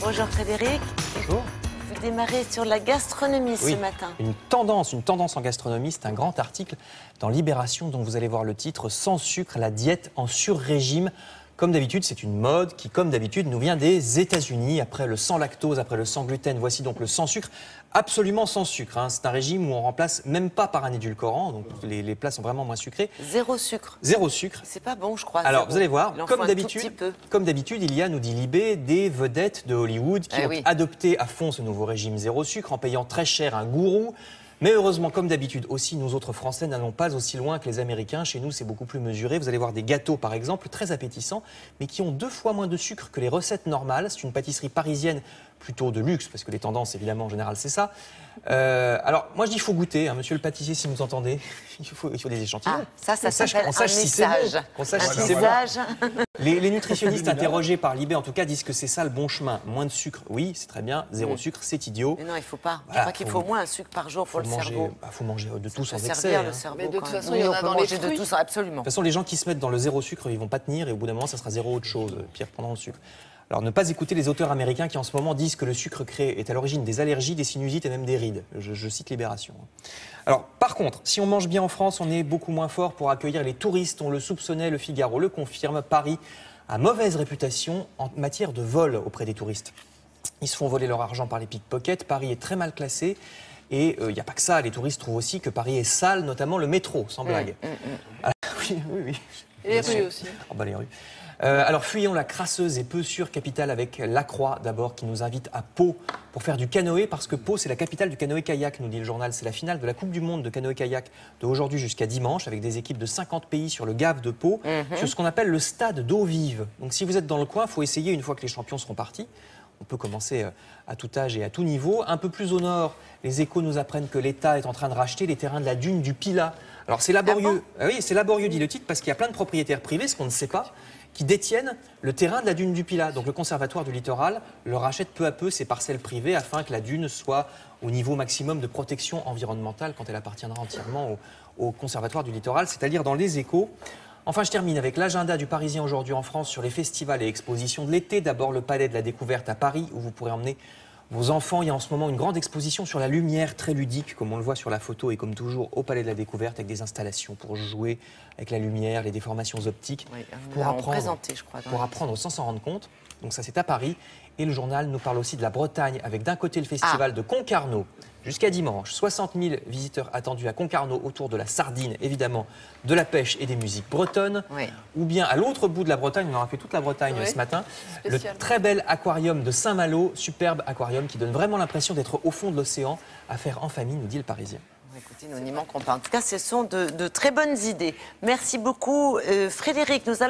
Bonjour Frédéric. Bonjour. Vous démarrez sur la gastronomie ce matin. Une tendance en gastronomie, c'est un grand article dans Libération dont vous allez voir le titre « Sans sucre, la diète en sur-régime ». Comme d'habitude, c'est une mode qui, comme d'habitude, nous vient des États-Unis. Après le sans lactose, après le sans gluten, voici donc le sans sucre, absolument sans sucre. C'est un régime où on remplace même pas par un édulcorant, donc les plats sont vraiment moins sucrés. Zéro sucre. Zéro sucre. C'est pas bon, je crois. Alors, zéro. vous allez voir, comme d'habitude, il y a, nous dit Libé, des vedettes de Hollywood qui ont adopté à fond ce nouveau régime zéro sucre en payant très cher un gourou. Mais heureusement, comme d'habitude aussi, nous autres Français n'allons pas aussi loin que les Américains. Chez nous, c'est beaucoup plus mesuré. Vous allez voir des gâteaux, par exemple, très appétissants, mais qui ont 2 fois moins de sucre que les recettes normales. C'est une pâtisserie parisienne plutôt de luxe, parce que les tendances, évidemment, en général, c'est ça. Alors, moi, je dis qu'il faut goûter, monsieur le pâtissier, si vous entendez. Il faut des échantillons. Ça s'appelle un message. Qu'on sache si c'est bon. Les nutritionnistes interrogés par Libé, en tout cas, disent que c'est ça le bon chemin. Moins de sucre, oui, c'est très bien. Zéro sucre, c'est idiot. Mais non, il ne faut pas. Voilà, je crois qu'il faut au moins un sucre par jour pour le cerveau. Il faut manger de tout sans excès. Servir le cerveau. Mais de toute façon, il y en a dans les fruits. de tout, absolument. De toute façon, les gens qui se mettent dans le zéro sucre, ils vont pas tenir et au bout d'un moment, ça sera zéro autre chose. Pire, pendant le sucre. Alors, ne pas écouter les auteurs américains qui, en ce moment, disent que le sucre créé est à l'origine des allergies, des sinusites et même des rides. Je cite Libération. Alors, par contre, si on mange bien en France, on est beaucoup moins fort pour accueillir les touristes. On le soupçonnait, le Figaro le confirme. Paris a mauvaise réputation en matière de vol auprès des touristes. Ils se font voler leur argent par les pickpockets. Paris est très mal classé. Et il n'y a pas que ça. Les touristes trouvent aussi que Paris est sale, notamment le métro, sans blague. Alors, oui. Et les rues aussi. Oh, bah, les rues. Alors fuyons la crasseuse et peu sûre capitale avec La Croix d'abord qui nous invite à Pau pour faire du canoë parce que Pau c'est la capitale du canoë-kayak, nous dit le journal. C'est la finale de la Coupe du Monde de canoë-kayak d'aujourd'hui jusqu'à dimanche avec des équipes de 50 pays sur le Gave de Pau sur ce qu'on appelle le stade d'eau vive. Donc si vous êtes dans le coin, il faut essayer une fois que les champions seront partis. On peut commencer à tout âge et à tout niveau. Un peu plus au nord, les Échos nous apprennent que l'État est en train de racheter les terrains de la dune du Pilat. Alors c'est laborieux, oui, c'est laborieux dit le titre parce qu'il y a plein de propriétaires privés, ce qu'on ne sait pas, qui détiennent le terrain de la dune du Pilat. Donc le Conservatoire du littoral leur rachète peu à peu ces parcelles privées afin que la dune soit au niveau maximum de protection environnementale quand elle appartiendra entièrement au Conservatoire du littoral, c'est-à-dire dans les Échos. Enfin, je termine avec l'agenda du Parisien aujourd'hui en France sur les festivals et expositions de l'été. D'abord, le Palais de la Découverte à Paris, où vous pourrez emmener vos enfants. Il y a en ce moment une grande exposition sur la lumière, très ludique, comme on le voit sur la photo et comme toujours au Palais de la Découverte, avec des installations pour jouer avec la lumière, les déformations optiques, pour apprendre sans s'en rendre compte. Donc ça, c'est à Paris. Et le journal nous parle aussi de la Bretagne, avec d'un côté le festival de Concarneau, jusqu'à dimanche. 60 000 visiteurs attendus à Concarneau autour de la sardine, évidemment, de la pêche et des musiques bretonnes. Ou bien à l'autre bout de la Bretagne, on aura fait toute la Bretagne ce matin, le très bel aquarium de Saint-Malo, superbe aquarium qui donne vraiment l'impression d'être au fond de l'océan, à faire en famille, nous dit le Parisien. Écoutez, nous n'y manquons pas. En tout cas, ce sont de très bonnes idées. Merci beaucoup, Frédéric. Nous allons